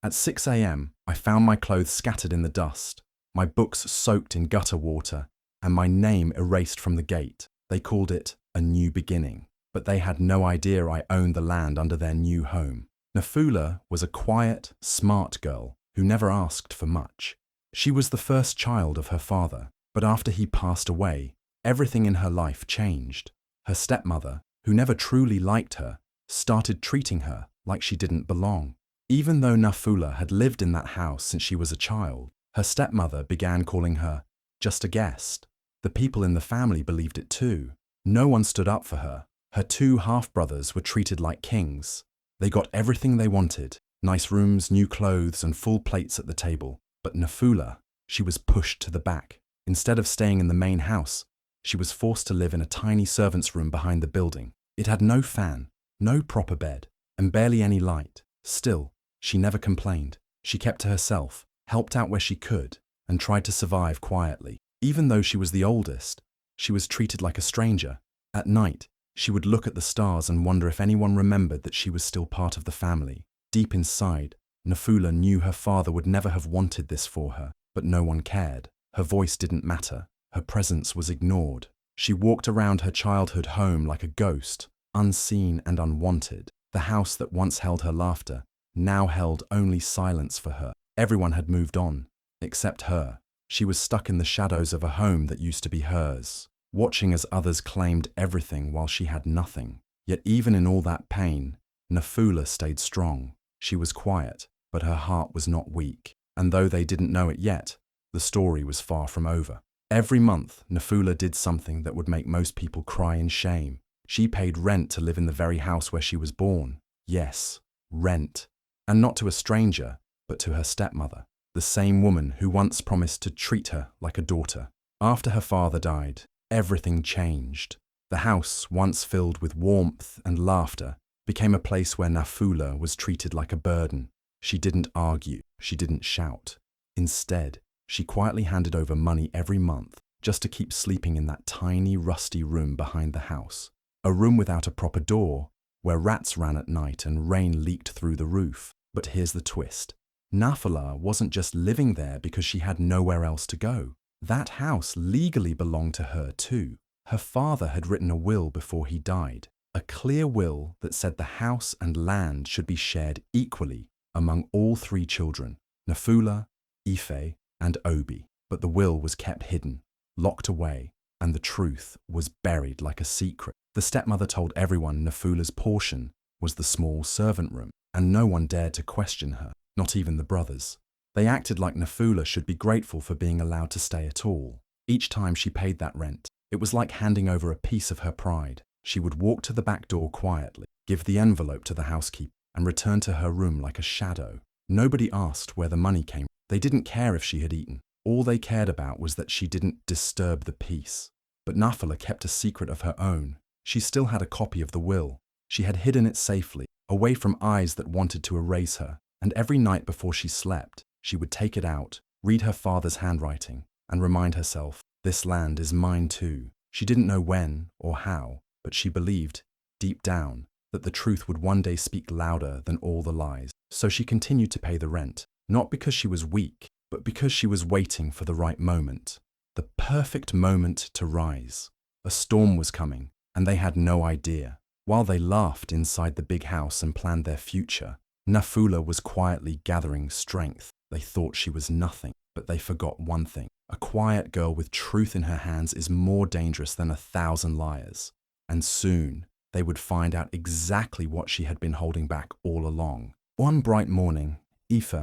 At 6 a.m., I found my clothes scattered in the dust, my books soaked in gutter water, and my name erased from the gate. They called it a new beginning, but they had no idea I owned the land under their new home. Nafula was a quiet, smart girl who never asked for much. She was the first child of her father, but after he passed away, everything in her life changed. Her stepmother, who never truly liked her, started treating her like she didn't belong. Even though Nafula had lived in that house since she was a child, her stepmother began calling her just a guest. The people in the family believed it too. No one stood up for her. Her two half-brothers were treated like kings. They got everything they wanted, nice rooms, new clothes, and full plates at the table. But Nafula, she was pushed to the back. Instead of staying in the main house, she was forced to live in a tiny servant's room behind the building. It had no fan, no proper bed, and barely any light. Still, she never complained. She kept to herself, helped out where she could, and tried to survive quietly. Even though she was the oldest, she was treated like a stranger. At night, she would look at the stars and wonder if anyone remembered that she was still part of the family. Deep inside, Nafula knew her father would never have wanted this for her, but no one cared. Her voice didn't matter. Her presence was ignored. She walked around her childhood home like a ghost, unseen and unwanted. The house that once held her laughter now held only silence for her. Everyone had moved on, except her. She was stuck in the shadows of a home that used to be hers, watching as others claimed everything while she had nothing. Yet even in all that pain, Nafula stayed strong. She was quiet, but her heart was not weak. And though they didn't know it yet, the story was far from over. Every month, Nafula did something that would make most people cry in shame. She paid rent to live in the very house where she was born. Yes, rent. And not to a stranger, but to her stepmother, the same woman who once promised to treat her like a daughter. After her father died, everything changed. The house, once filled with warmth and laughter, became a place where Nafula was treated like a burden. She didn't argue, she didn't shout. Instead, she quietly handed over money every month just to keep sleeping in that tiny, rusty room behind the house. A room without a proper door, where rats ran at night and rain leaked through the roof. But here's the twist. Nafula wasn't just living there because she had nowhere else to go. That house legally belonged to her too. Her father had written a will before he died, a clear will that said the house and land should be shared equally among all three children, Nafula, Ife, and Obi. But the will was kept hidden, locked away, and the truth was buried like a secret. The stepmother told everyone Nafula's portion was the small servant room, and no one dared to question her, not even the brothers. They acted like Nafula should be grateful for being allowed to stay at all. Each time she paid that rent, it was like handing over a piece of her pride. She would walk to the back door quietly, give the envelope to the housekeeper, and return to her room like a shadow. Nobody asked where the money came. They didn't care if she had eaten. All they cared about was that she didn't disturb the peace. But Nafula kept a secret of her own. She still had a copy of the will. She had hidden it safely, away from eyes that wanted to erase her. And every night before she slept, she would take it out, read her father's handwriting, and remind herself, this land is mine too. She didn't know when or how, but she believed, deep down, that the truth would one day speak louder than all the lies. So she continued to pay the rent, not because she was weak, but because she was waiting for the right moment. The perfect moment to rise. A storm was coming, and they had no idea. While they laughed inside the big house and planned their future, Nafula was quietly gathering strength. They thought she was nothing, but they forgot one thing. A quiet girl with truth in her hands is more dangerous than 1,000 liars. And soon, they would find out exactly what she had been holding back all along. One bright morning, Ife,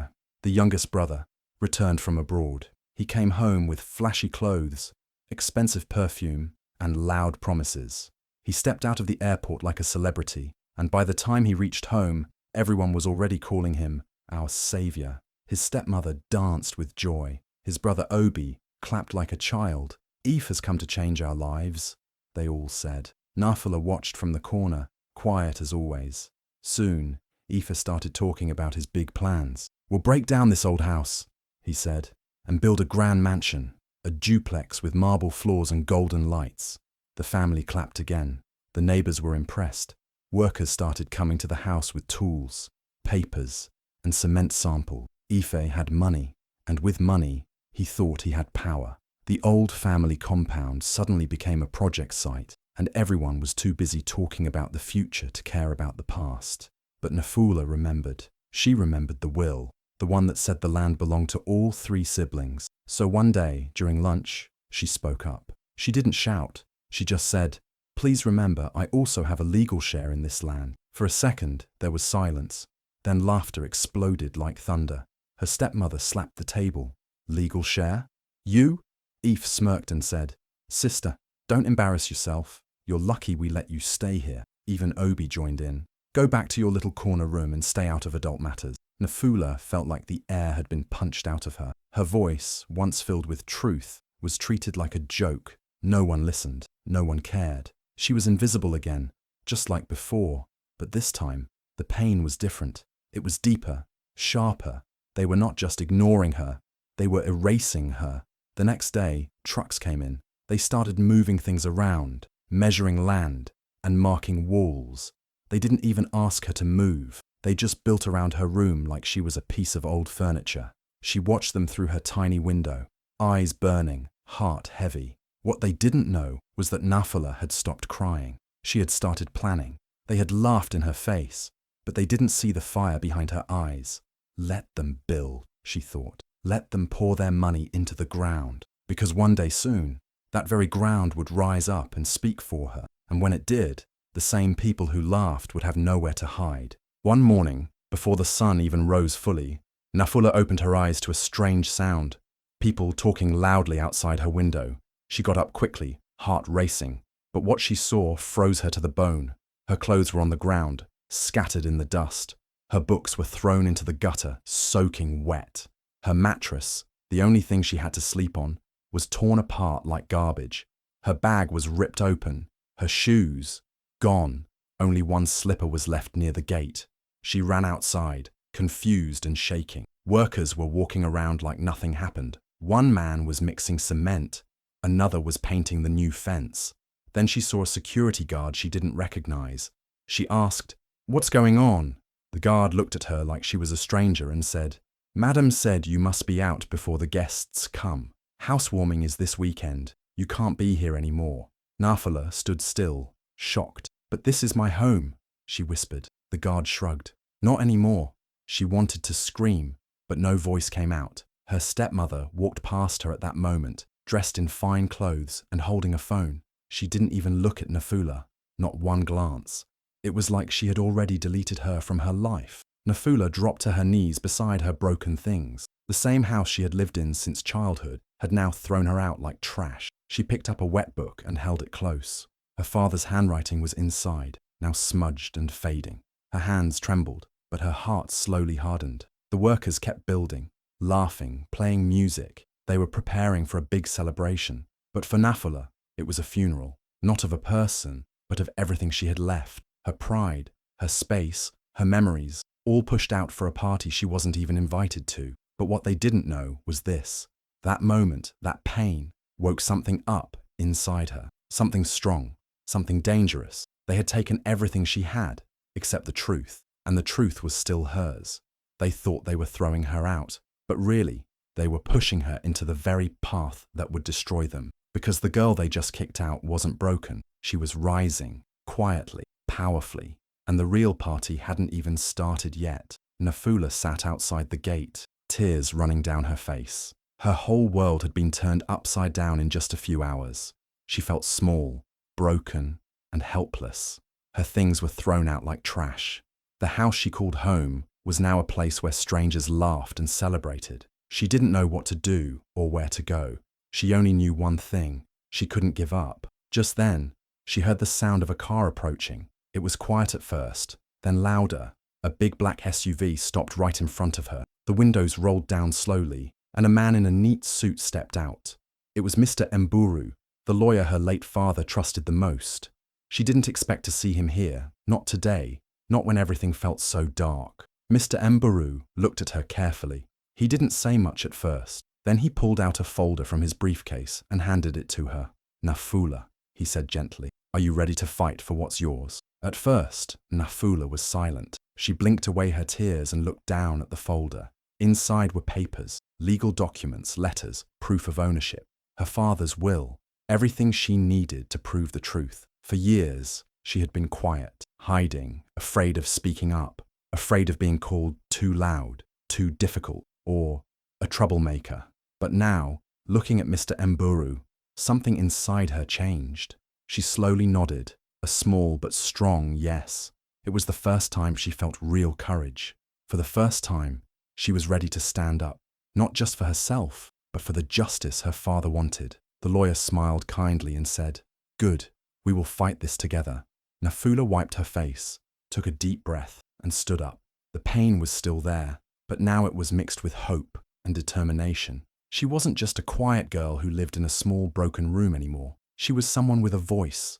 the youngest brother, returned from abroad. He came home with flashy clothes, expensive perfume, and loud promises. He stepped out of the airport like a celebrity, and by the time he reached home, everyone was already calling him our savior. His stepmother danced with joy. His brother Obi clapped like a child. Eve has come to change our lives, they all said. Nafula watched from the corner, quiet as always. Soon, Eve started talking about his big plans. We'll break down this old house, he said, and build a grand mansion, a duplex with marble floors and golden lights. The family clapped again. The neighbors were impressed. Workers started coming to the house with tools, papers, and cement sample. Ife had money, and with money, he thought he had power. The old family compound suddenly became a project site, and everyone was too busy talking about the future to care about the past. But Nafula remembered. She remembered the will, the one that said the land belonged to all 3 siblings. So one day, during lunch, she spoke up. She didn't shout. She just said, "Please remember, I also have a legal share in this land." For a second, there was silence. Then laughter exploded like thunder. Her stepmother slapped the table. "Legal share? You?" Eve smirked and said, "Sister, don't embarrass yourself. You're lucky we let you stay here." Even Obi joined in. "Go back to your little corner room and stay out of adult matters." Nafula felt like the air had been punched out of her. Her voice, once filled with truth, was treated like a joke. No one listened. No one cared. She was invisible again, just like before. But this time, the pain was different. It was deeper, sharper. They were not just ignoring her. They were erasing her. The next day, trucks came in. They started moving things around, measuring land, and marking walls. They didn't even ask her to move. They just built around her room like she was a piece of old furniture. She watched them through her tiny window, eyes burning, heart heavy. What they didn't know was that Nafula had stopped crying. She had started planning. They had laughed in her face, but they didn't see the fire behind her eyes. Let them build, she thought. Let them pour their money into the ground, because one day soon, that very ground would rise up and speak for her. And when it did, the same people who laughed would have nowhere to hide. One morning, before the sun even rose fully, Nafula opened her eyes to a strange sound. People talking loudly outside her window. She got up quickly, heart racing, but what she saw froze her to the bone. Her clothes were on the ground, scattered in the dust. Her books were thrown into the gutter, soaking wet. Her mattress, the only thing she had to sleep on, was torn apart like garbage. Her bag was ripped open. Her shoes, gone. Only one slipper was left near the gate. She ran outside, confused and shaking. Workers were walking around like nothing happened. One man was mixing cement. Another was painting the new fence. Then she saw a security guard she didn't recognize. She asked, "What's going on?" The guard looked at her like she was a stranger and said, "Madam said you must be out before the guests come. Housewarming is this weekend. You can't be here anymore." Nafula stood still, shocked. "But this is my home," she whispered. The guard shrugged. "Not anymore." She wanted to scream, but no voice came out. Her stepmother walked past her at that moment, dressed in fine clothes and holding a phone. She didn't even look at Nafula, not one glance. It was like she had already deleted her from her life. Nafula dropped to her knees beside her broken things. The same house she had lived in since childhood had now thrown her out like trash. She picked up a wet book and held it close. Her father's handwriting was inside, now smudged and fading. Her hands trembled, but her heart slowly hardened. The workers kept building, laughing, playing music. They were preparing for a big celebration. But for Nafula, it was a funeral, not of a person, but of everything she had left. Her pride, her space, her memories, all pushed out for a party she wasn't even invited to. But what they didn't know was this. That moment, that pain, woke something up inside her. Something strong, something dangerous. They had taken everything she had, except the truth, and the truth was still hers. They thought they were throwing her out, but really, they were pushing her into the very path that would destroy them. Because the girl they just kicked out wasn't broken. She was rising, quietly, powerfully, and the real party hadn't even started yet. Nafula sat outside the gate, tears running down her face. Her whole world had been turned upside down in just a few hours. She felt small, broken, and helpless. Her things were thrown out like trash. The house she called home was now a place where strangers laughed and celebrated. She didn't know what to do or where to go. She only knew one thing. She couldn't give up. Just then, she heard the sound of a car approaching. It was quiet at first, then louder. A big black SUV stopped right in front of her. The windows rolled down slowly, and a man in a neat suit stepped out. It was Mr. Mburu, the lawyer her late father trusted the most. She didn't expect to see him here, not today, not when everything felt so dark. Mr. Mburu looked at her carefully. He didn't say much at first. Then he pulled out a folder from his briefcase and handed it to her. "Nafula," he said gently, "are you ready to fight for what's yours?" At first, Nafula was silent. She blinked away her tears and looked down at the folder. Inside were papers, legal documents, letters, proof of ownership, her father's will, everything she needed to prove the truth. For years, she had been quiet, hiding, afraid of speaking up, afraid of being called too loud, too difficult, or a troublemaker. But now, looking at Mr. Mburu, something inside her changed. She slowly nodded, a small but strong yes. It was the first time she felt real courage. For the first time, she was ready to stand up, not just for herself, but for the justice her father wanted. The lawyer smiled kindly and said, "Good, we will fight this together." Nafula wiped her face, took a deep breath, and stood up. The pain was still there, but now it was mixed with hope and determination. She wasn't just a quiet girl who lived in a small broken room anymore. She was someone with a voice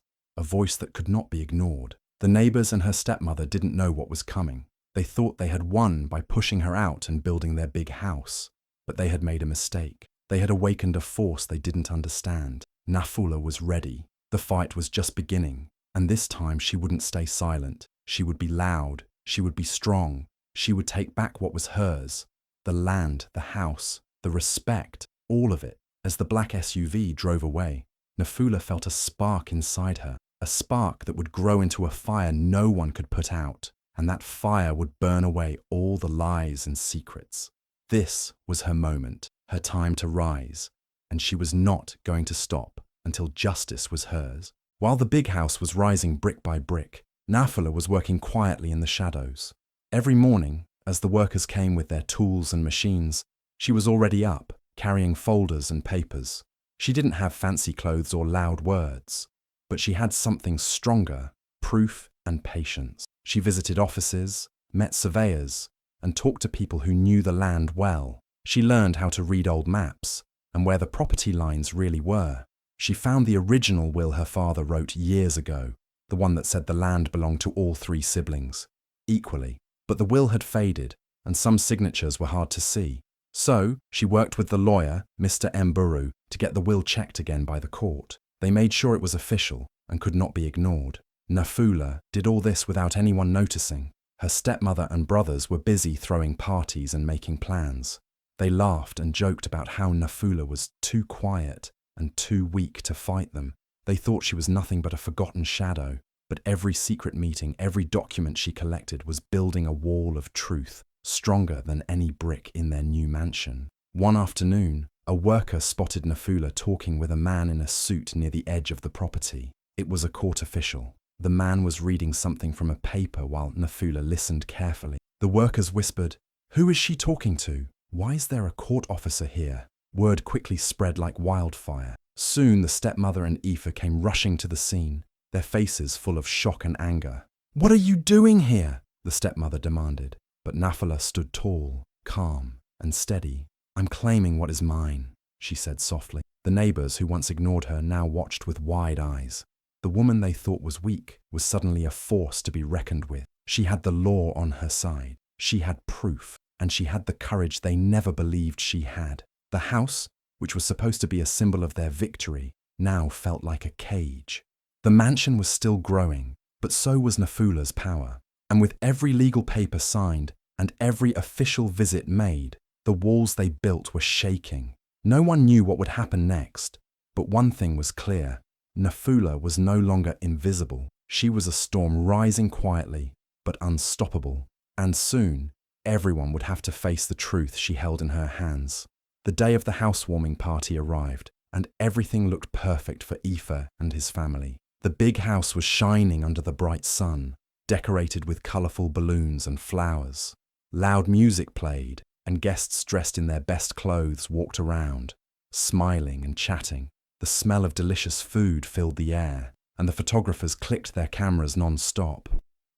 that could not be ignored. The neighbors and her stepmother didn't know what was coming. They thought they had won by pushing her out and building their big house, but they had made a mistake. They had awakened a force they didn't understand. Nafula was ready. The fight was just beginning, and this time she wouldn't stay silent. She would be loud. She would be strong. She would take back what was hers. The land, the house, the respect, all of it. As the black SUV drove away, Nafula felt a spark inside her, a spark that would grow into a fire no one could put out, and that fire would burn away all the lies and secrets. This was her moment, her time to rise, and she was not going to stop until justice was hers. While the big house was rising brick by brick, Nafula was working quietly in the shadows. Every morning, as the workers came with their tools and machines, she was already up, carrying folders and papers. She didn't have fancy clothes or loud words, but she had something stronger, proof and patience. She visited offices, met surveyors, and talked to people who knew the land well. She learned how to read old maps and where the property lines really were. She found the original will her father wrote years ago, the one that said the land belonged to all 3 siblings, equally. But the will had faded, and some signatures were hard to see. So, she worked with the lawyer, Mr. Mburu, to get the will checked again by the court. They made sure it was official and could not be ignored. Nafula did all this without anyone noticing. Her stepmother and brothers were busy throwing parties and making plans. They laughed and joked about how Nafula was too quiet and too weak to fight them. They thought she was nothing but a forgotten shadow, but every secret meeting, every document she collected was building a wall of truth, stronger than any brick in their new mansion. One afternoon, a worker spotted Nafula talking with a man in a suit near the edge of the property. It was a court official. The man was reading something from a paper while Nafula listened carefully. The workers whispered, "Who is she talking to? Why is there a court officer here?" Word quickly spread like wildfire. Soon the stepmother and Aoife came rushing to the scene, their faces full of shock and anger. "What are you doing here?" the stepmother demanded. But Nafula stood tall, calm, and steady. "I'm claiming what is mine," she said softly. The neighbors who once ignored her now watched with wide eyes. The woman they thought was weak was suddenly a force to be reckoned with. She had the law on her side. She had proof, and she had the courage they never believed she had. The house, which was supposed to be a symbol of their victory, now felt like a cage. The mansion was still growing, but so was Nafula's power. And with every legal paper signed and every official visit made, the walls they built were shaking. No one knew what would happen next, but one thing was clear. Nafula was no longer invisible. She was a storm rising quietly, but unstoppable. And soon, everyone would have to face the truth she held in her hands. The day of the housewarming party arrived, and everything looked perfect for Aoife and his family. The big house was shining under the bright sun, decorated with colourful balloons and flowers. Loud music played, and guests dressed in their best clothes walked around, smiling and chatting. The smell of delicious food filled the air, and the photographers clicked their cameras non-stop.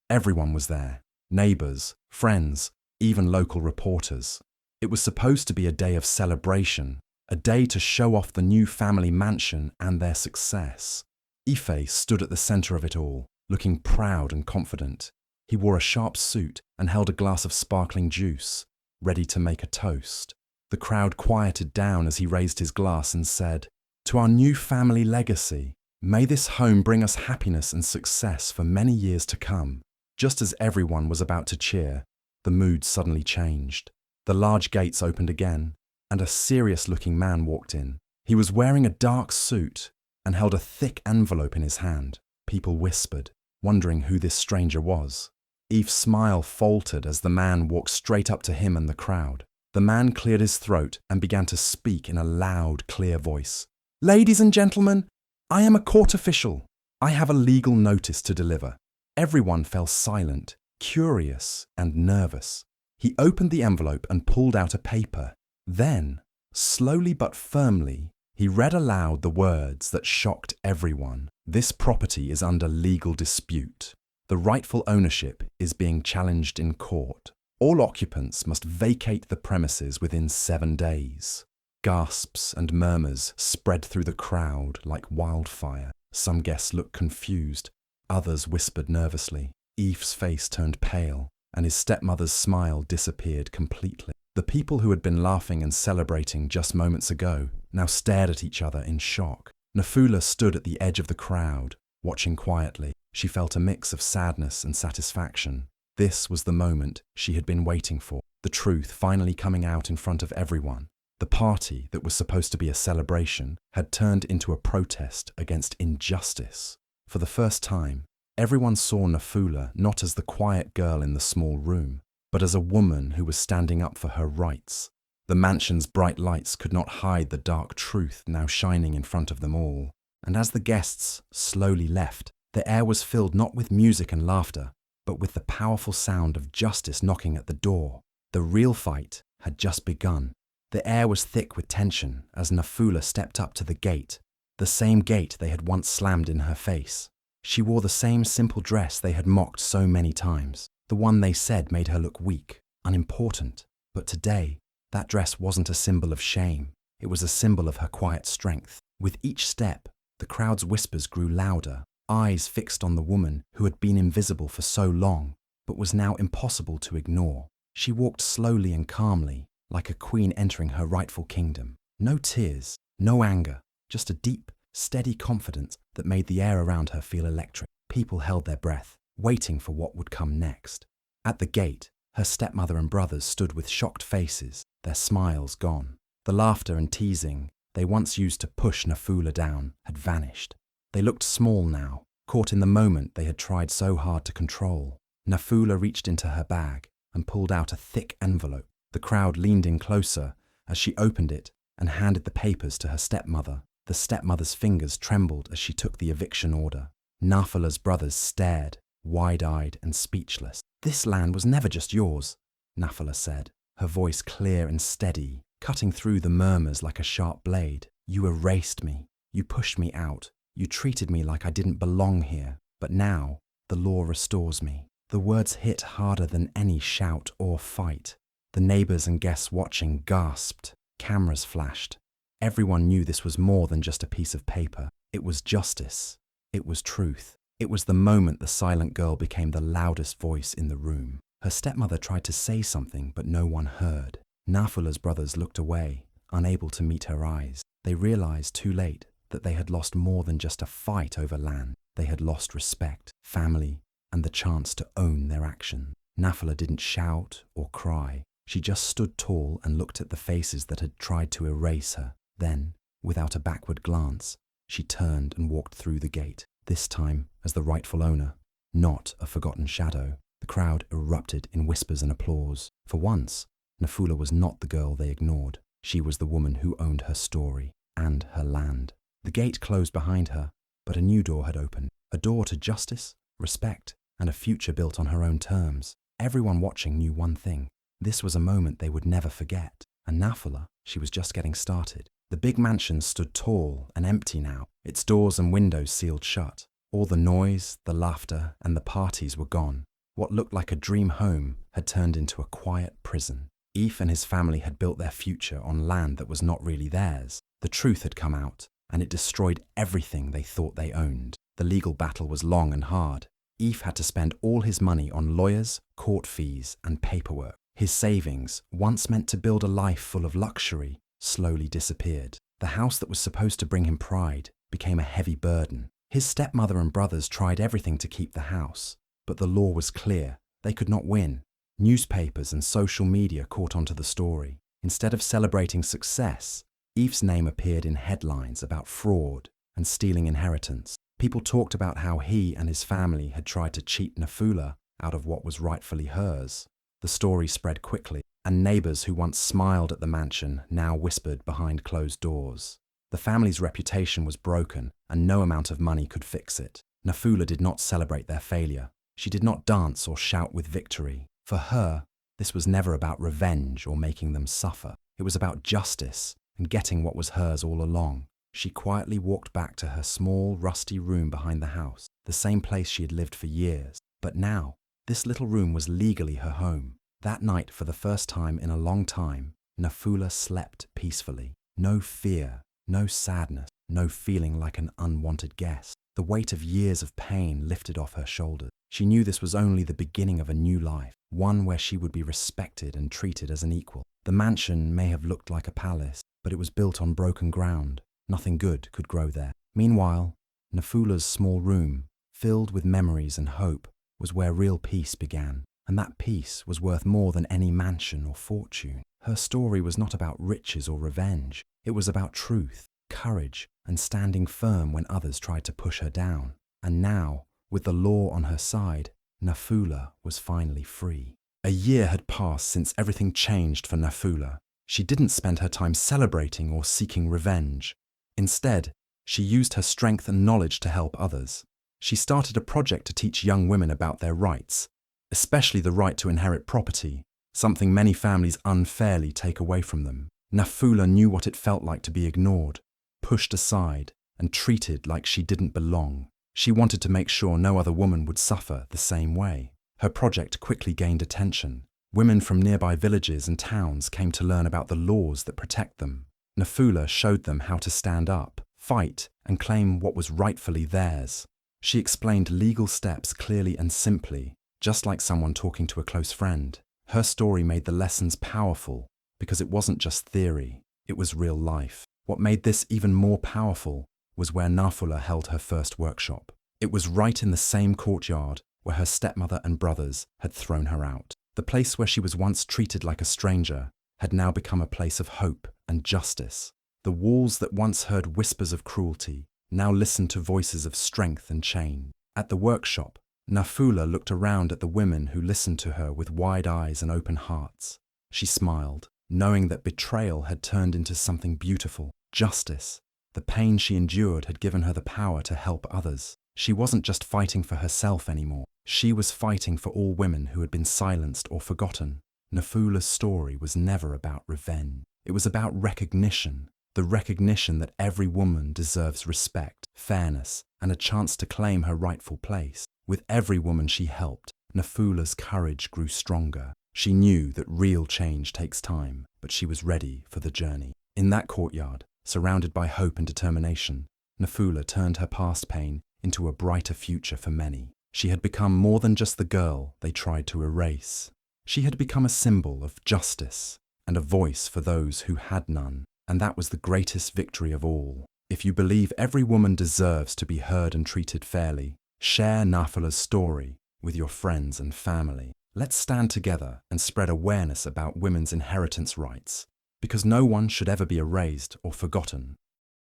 Everyone was there, neighbours, friends, even local reporters. It was supposed to be a day of celebration, a day to show off the new family mansion and their success. Aoife stood at the centre of it all, looking proud and confident. He wore a sharp suit and held a glass of sparkling juice, ready to make a toast. The crowd quieted down as he raised his glass and said, "To our new family legacy." May this home bring us happiness and success for many years to come. Just as everyone was about to cheer, the mood suddenly changed. The large gates opened again, and a serious-looking man walked in. He was wearing a dark suit and held a thick envelope in his hand. People whispered, wondering who this stranger was. Eve's smile faltered as the man walked straight up to him and the crowd. The man cleared his throat and began to speak in a loud, clear voice. "Ladies and gentlemen, I am a court official. I have a legal notice to deliver." Everyone fell silent, curious and nervous. He opened the envelope and pulled out a paper. Then, slowly but firmly, he read aloud the words that shocked everyone. "This property is under legal dispute. The rightful ownership is being challenged in court. All occupants must vacate the premises within 7 days." Gasps and murmurs spread through the crowd like wildfire. Some guests looked confused. Others whispered nervously. Eve's face turned pale, and his stepmother's smile disappeared completely. The people who had been laughing and celebrating just moments ago now stared at each other in shock. Nafula stood at the edge of the crowd, watching quietly. She felt a mix of sadness and satisfaction. This was the moment she had been waiting for, the truth finally coming out in front of everyone. The party that was supposed to be a celebration had turned into a protest against injustice. For the first time, everyone saw Nafula not as the quiet girl in the small room, but as a woman who was standing up for her rights. The mansion's bright lights could not hide the dark truth now shining in front of them all. And as the guests slowly left, the air was filled not with music and laughter, but with the powerful sound of justice knocking at the door. The real fight had just begun. The air was thick with tension as Nafula stepped up to the gate, the same gate they had once slammed in her face. She wore the same simple dress they had mocked so many times, the one they said made her look weak, unimportant. But today, that dress wasn't a symbol of shame. It was a symbol of her quiet strength. With each step, the crowd's whispers grew louder, eyes fixed on the woman who had been invisible for so long, but was now impossible to ignore. She walked slowly and calmly, like a queen entering her rightful kingdom. No tears, no anger, just a deep, steady confidence that made the air around her feel electric. People held their breath, waiting for what would come next. At the gate, her stepmother and brothers stood with shocked faces, their smiles gone. The laughter and teasing they once used to push Nafula down had vanished. They looked small now, caught in the moment they had tried so hard to control. Nafula reached into her bag and pulled out a thick envelope. The crowd leaned in closer as she opened it and handed the papers to her stepmother. The stepmother's fingers trembled as she took the eviction order. Nafula's brothers stared, wide-eyed and speechless. "This land was never just yours," Nafula said, her voice clear and steady, cutting through the murmurs like a sharp blade. "You erased me. You pushed me out. You treated me like I didn't belong here. But now, the law restores me." The words hit harder than any shout or fight. The neighbors and guests watching gasped. Cameras flashed. Everyone knew this was more than just a piece of paper. It was justice. It was truth. It was the moment the silent girl became the loudest voice in the room. Her stepmother tried to say something, but no one heard. Nafula's brothers looked away, unable to meet her eyes. They realized too late that they had lost more than just a fight over land. They had lost respect, family, and the chance to own their actions. Nafula didn't shout or cry. She just stood tall and looked at the faces that had tried to erase her. Then, without a backward glance, she turned and walked through the gate, this time as the rightful owner, not a forgotten shadow. The crowd erupted in whispers and applause. For once, Nafula was not the girl they ignored. She was the woman who owned her story and her land. The gate closed behind her, but a new door had opened. A door to justice, respect, and a future built on her own terms. Everyone watching knew one thing. This was a moment they would never forget. And Nafula, she was just getting started. The big mansion stood tall and empty now, its doors and windows sealed shut. All the noise, the laughter, and the parties were gone. What looked like a dream home had turned into a quiet prison. Eve and his family had built their future on land that was not really theirs. The truth had come out, and it destroyed everything they thought they owned. The legal battle was long and hard. Eve had to spend all his money on lawyers, court fees, and paperwork. His savings, once meant to build a life full of luxury, slowly disappeared. The house that was supposed to bring him pride became a heavy burden. His stepmother and brothers tried everything to keep the house, but the law was clear. They could not win. Newspapers and social media caught onto the story. Instead of celebrating success, Eve's name appeared in headlines about fraud and stealing inheritance. People talked about how he and his family had tried to cheat Nafula out of what was rightfully hers. The story spread quickly, and neighbors who once smiled at the mansion now whispered behind closed doors. The family's reputation was broken, and no amount of money could fix it. Nafula did not celebrate their failure. She did not dance or shout with victory. For her, this was never about revenge or making them suffer. It was about justice and getting what was hers all along. She quietly walked back to her small, rusty room behind the house, the same place she had lived for years. But now, this little room was legally her home. That night, for the first time in a long time, Nafula slept peacefully. No fear, no sadness, no feeling like an unwanted guest. The weight of years of pain lifted off her shoulders. She knew this was only the beginning of a new life, one where she would be respected and treated as an equal. The mansion may have looked like a palace, but it was built on broken ground. Nothing good could grow there. Meanwhile, Nafula's small room, filled with memories and hope, was where real peace began. And that peace was worth more than any mansion or fortune. Her story was not about riches or revenge. It was about truth, courage, and standing firm when others tried to push her down. And now, with the law on her side, Nafula was finally free. A year had passed since everything changed for Nafula. She didn't spend her time celebrating or seeking revenge. Instead, she used her strength and knowledge to help others. She started a project to teach young women about their rights, especially the right to inherit property, something many families unfairly take away from them. Nafula knew what it felt like to be ignored, pushed aside, and treated like she didn't belong. She wanted to make sure no other woman would suffer the same way. Her project quickly gained attention. Women from nearby villages and towns came to learn about the laws that protect them. Nafula showed them how to stand up, fight, and claim what was rightfully theirs. She explained legal steps clearly and simply, just like someone talking to a close friend. Her story made the lessons powerful because it wasn't just theory, it was real life. What made this even more powerful was where Nafula held her first workshop. It was right in the same courtyard where her stepmother and brothers had thrown her out. The place where she was once treated like a stranger had now become a place of hope and justice. The walls that once heard whispers of cruelty now listened to voices of strength and change. At the workshop, Nafula looked around at the women who listened to her with wide eyes and open hearts. She smiled, knowing that betrayal had turned into something beautiful. Justice. The pain she endured had given her the power to help others. She wasn't just fighting for herself anymore. She was fighting for all women who had been silenced or forgotten. Nafula's story was never about revenge. It was about recognition. The recognition that every woman deserves respect, fairness, and a chance to claim her rightful place. With every woman she helped, Nafula's courage grew stronger. She knew that real change takes time, but she was ready for the journey. In that courtyard, surrounded by hope and determination, Nafula turned her past pain into a brighter future for many. She had become more than just the girl they tried to erase. She had become a symbol of justice and a voice for those who had none. And that was the greatest victory of all. If you believe every woman deserves to be heard and treated fairly, share Nafula's story with your friends and family. Let's stand together and spread awareness about women's inheritance rights, because no one should ever be erased or forgotten.